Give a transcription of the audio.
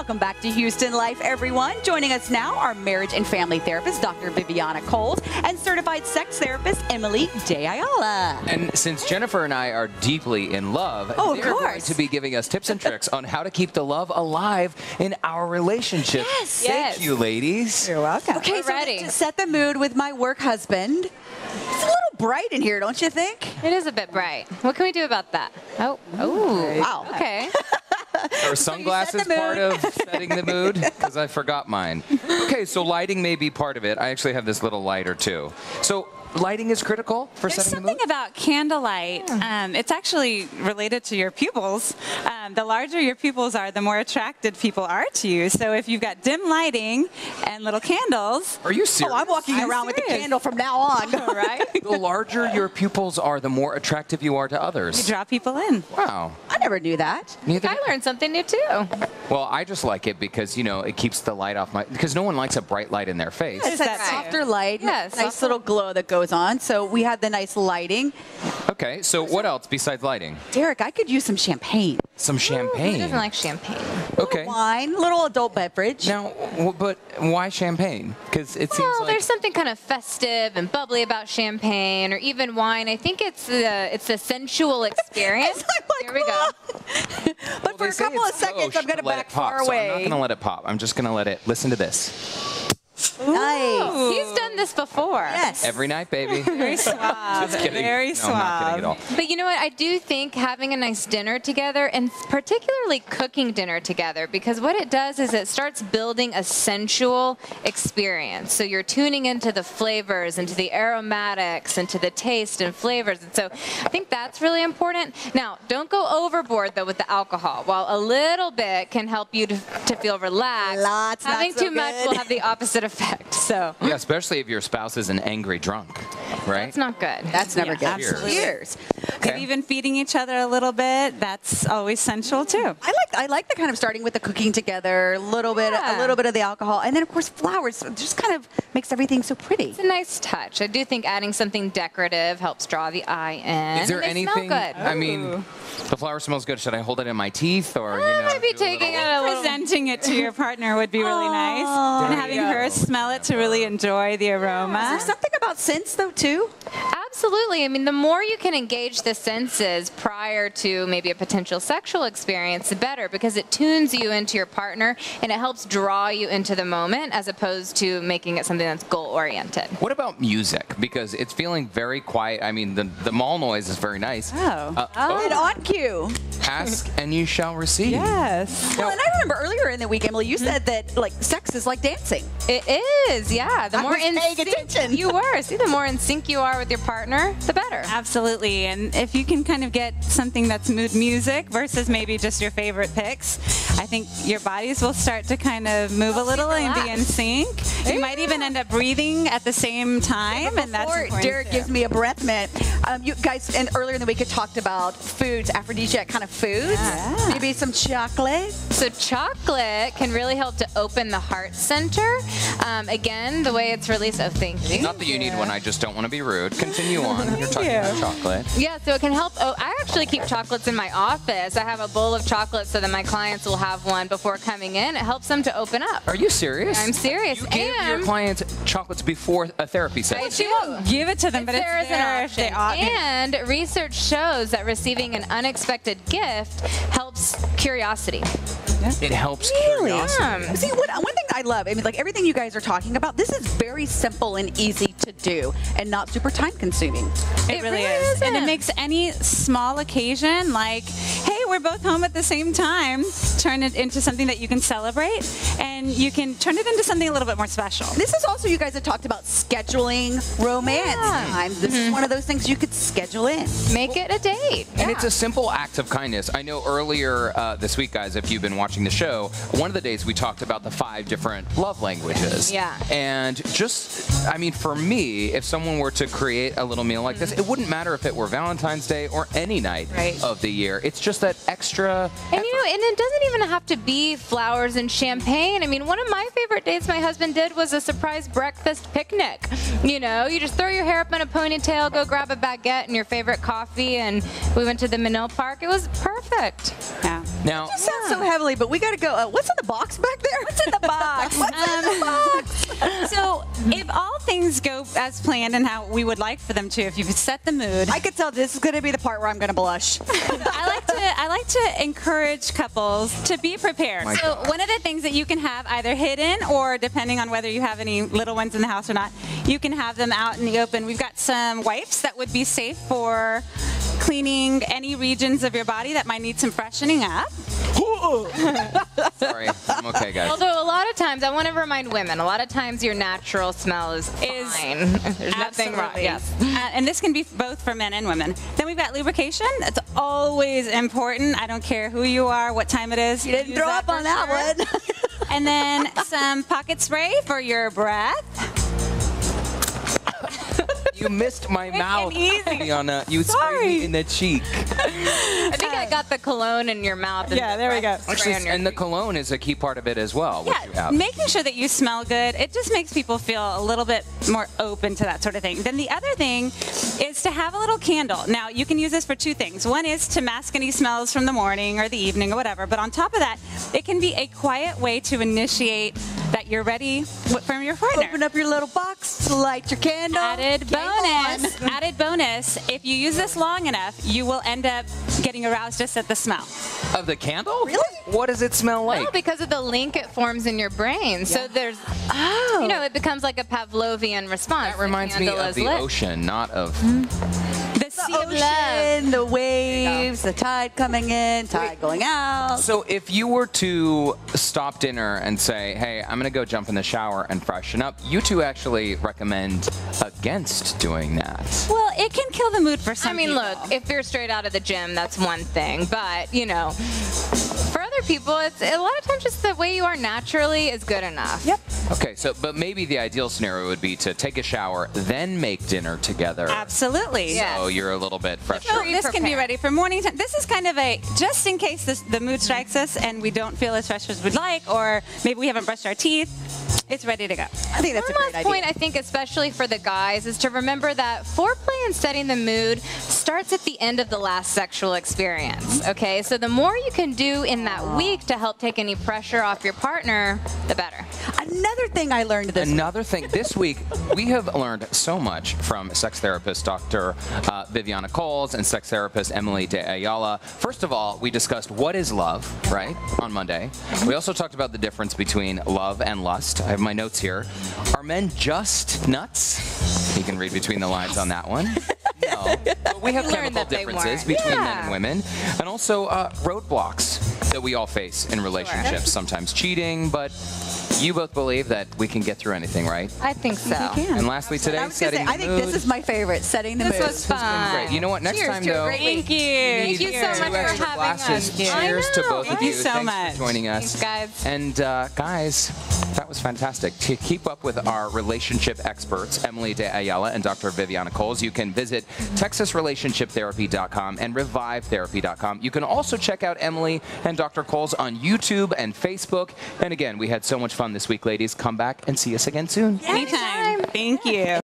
Welcome back to Houston Life, everyone. Joining us now are marriage and family therapist Dr. Viviana Coles and certified sex therapist Emily De Ayala. And since Jennifer and I are deeply in love, they're going to be giving us tips and tricks on how to keep the love alive in our relationship. Yes. Thank you, ladies. You're welcome. Okay, so ready to set the mood with my work husband, it's a little bright in here, don't you think? It is a bit bright. What can we do about that? Oh, Wow. okay. Are sunglasses part of setting the mood? Because I forgot mine. Okay, so lighting may be part of it. I actually have this little lighter too. So lighting is critical for There's setting the mood? something about candlelight. It's actually related to your pupils. The larger your pupils are, the more attracted people are to you. So if you've got dim lighting and little candles. Are you serious? Oh, I'm walking around with the candle from now on. Right? The larger your pupils are, the more attractive you are to others. You draw people in. Wow. I never knew that. Neither. I learned something new too. Well, I just like it because, you know, it keeps the light off my... Because no one likes a bright light in their face. It's that Right. softer light, Yes, nice softer. little glow that goes on. So we had the nice lighting. Okay, so what else besides lighting? Derek, I could use some champagne. Some Who champagne. doesn't like champagne? Okay. Wine, little adult beverage. Now, but why champagne? Because it seems Well, like... there's something kind of festive and bubbly about champagne or even wine. I think it's the sensual experience. Here we go. But for a couple of seconds, I'm going to back far So away. I'm not going to let it pop. I'm just going to let it... Listen to this. Nice. He's done this before. Yes. Every night, baby. Very suave. Just kidding. Very No, I'm not kidding at all. But you know what? I do think having a nice dinner together, and particularly cooking dinner together, because what it does is it starts building a sensual experience. So you're tuning into the flavors, into the aromatics, into the taste and flavors. And so I think that's really important. Now, don't go overboard, though, with the alcohol. While a little bit can help you to feel relaxed, Lots, not having so too much good. will have the opposite effect. So Yeah, especially if your spouse is an angry drunk, right? that's not good. That's never Yeah, good. absolutely. Cheers. Maybe even feeding each other a little bit. That's always sensual too. I like the kind of starting with the cooking together, a little bit of the alcohol, and then of course flowers. So it just kind of makes everything so pretty. It's a nice touch. I do think adding something decorative helps draw the eye in. Is there and they anything... Smell good. I mean, the flower smells good. Should I hold it in my teeth or, you know... I might be do a little- taking it a little. Presenting it to your partner would be really nice. And having her smell it to really enjoy the Is aroma. there something about scents though too? Absolutely. I mean, the more you can engage the senses prior to maybe a potential sexual experience, the better, because it tunes you into your partner and it helps draw you into the moment as opposed to making it something that's goal-oriented. What about music? Because it's feeling very quiet. I mean, the mall noise is very nice. Oh. And on cue. Ask and you shall receive. Yes. Well, and I remember earlier in the week, Emily, you said that like sex is like dancing. It is, yeah. The I more was in paying sync attention. you were, see, the more in sync you are with your partner, the better. Absolutely. And if you can kind of get something that's mood music versus maybe just your favorite picks, I think your bodies will start to kind of move a little and be in sync. You might even end up breathing at the same time, and that's Before important Derek too. gives me a breath mint. You guys, and earlier in the week, had talked about foods, aphrodisiac kind of foods. Yeah. Maybe some chocolate. So chocolate can really help to open the heart center. Again, the way it's released. Oh, thank you. Not that you need one. I just don't want to be rude. Continue on. You're talking about chocolate. Yeah, so it can help. Oh, I actually keep chocolates in my office. I have a bowl of chocolate so that my clients will have one before coming in. It helps them to open up. Are you serious? I'm serious. You give your And clients chocolates before a therapy I session. do. Give it to them, but it's There is there an if they option. ought. And research shows that receiving an unexpected gift helps curiosity. It helps Really? curiosity. See, one thing I love, I mean, like everything you guys are talking about, this is very simple and easy to do and not super time consuming. It really is. And it makes any small occasion like, hey, we're both home at the same time, turn it into something that you can celebrate, and you can turn it into something a little bit more special. This is also, you guys have talked about scheduling romance time. This is one of those things you could schedule in. Make it a date. And it's a simple act of kindness. I know earlier this week, guys, if you've been watching the show, one of the days we talked about the 5 different love languages. Yeah. And just, I mean, for me, if someone were to create a little meal like this, it wouldn't matter if it were Valentine's Day or any night Right. of the year. It's just that extra And you know, and it doesn't even have to be flowers and champagne. I mean, one of my favorite dates my husband did was a surprise breakfast picnic. You know, you just throw your hair up in a ponytail, go grab a baguette and your favorite coffee, and we went to the Menil Park. It was perfect. Yeah. Now, Sounds so heavily, but we got to go. What's in the box back there? What's in the box? What's in the box? So if all things go as planned and how we would like for them to, if you could set the mood, I could tell this is going to be the part where I'm going to blush. I like to encourage couples to be prepared. My So God. one of the things that you can have either hidden or depending on whether you have any little ones in the house or not, you can have them out in the open. We've got some wipes that would be safe for cleaning any regions of your body that might need some freshening up. sorry, I'm okay, guys. Although a lot of times, I want to remind women, a lot of times your natural smell is fine. There's nothing wrong. Absolutely. Yes. And this can be both for men and women. Then we've got lubrication. That's always important. I don't care who you are, what time it is. You didn't Use throw up for on that sure. one. And then some pocket spray for your breath. You missed my mouth, easy. Fiona. You sprayed Sorry. me in the cheek. I think I got the cologne in your mouth. And Yeah, there we go. spray Actually, on your and the cheek. cologne is a key part of it as well, which you Yeah, have. making sure that you smell good. It just makes people feel a little bit more open to that sort of thing. Then the other thing is to have a little candle. Now, you can use this for two things. One is to mask any smells from the morning or the evening or whatever. But on top of that, it can be a quiet way to initiate that you're ready from your partner. Open up your little box, light your candle. Added game bonus, on. added bonus, if you use this long enough, you will end up getting aroused just at the smell. Of the candle? Really? What does it smell like? No, because of the link it forms in your brain. So there's, you know, it becomes like a Pavlovian response. That reminds me candle of is the lit. ocean, not of... The sea The of love. ocean, the waves, the tide coming in, tide going out. So if you were to stop dinner and say, hey, I'm going to go jump in the shower and freshen up, you two actually recommend against doing that. Well, it can kill the mood for some I mean, people. look, if you're straight out of the gym, that's one thing. But, you know, for other people, it's a lot of times just the way you are naturally is good enough. Yep. Okay, so, but maybe the ideal scenario would be to take a shower, then make dinner together. Absolutely. Yeah. So you're a little bit fresher. So this can be Pre-prepared. ready for morning time. This is kind of a, just in case the mood strikes us and we don't feel as fresh as we'd like, or maybe we haven't brushed our teeth, it's ready to go. I think that's a One great last point, idea. I think, especially for the guys, is to remember that foreplay and setting the mood starts at the end of the last sexual experience. Okay, so the more you can do in that week to help take any pressure off your partner, the better. Another thing I learned this Another thing, this week, we have learned so much from sex therapist Dr. Viviana Coles and sex therapist Emily De Ayala. First of all, we discussed what is love, right, on Monday. We also talked about the difference between love and lust. I have my notes here. Are men just nuts? You can read between the lines on that one. No. But we have We learned chemical that they differences weren't. between men Yeah. and women. And also roadblocks that we all face in relationships. Sometimes cheating, but you both believe that we can get through anything, right? I think so. And lastly today, I was gonna say, setting the I think mood. this is my favorite, setting the This mood. was fun. Great. You know what? Next Cheers time, to a though, great week. Thank you. Thank you so two much for extra having glasses. us. Cheers I to know. both of Thank you. you so Thanks much. for joining us. Thanks, guys. And guys, that was fantastic. To keep up with our relationship experts, Emily De Ayala and Dr. Viviana Coles, you can visit TexasRelationshipTherapy.com and ReviveTherapy.com. You can also check out Emily and Dr. Coles on YouTube and Facebook. And again, we had so much fun this week, ladies. Come back and see us again soon. Anytime. Thank you.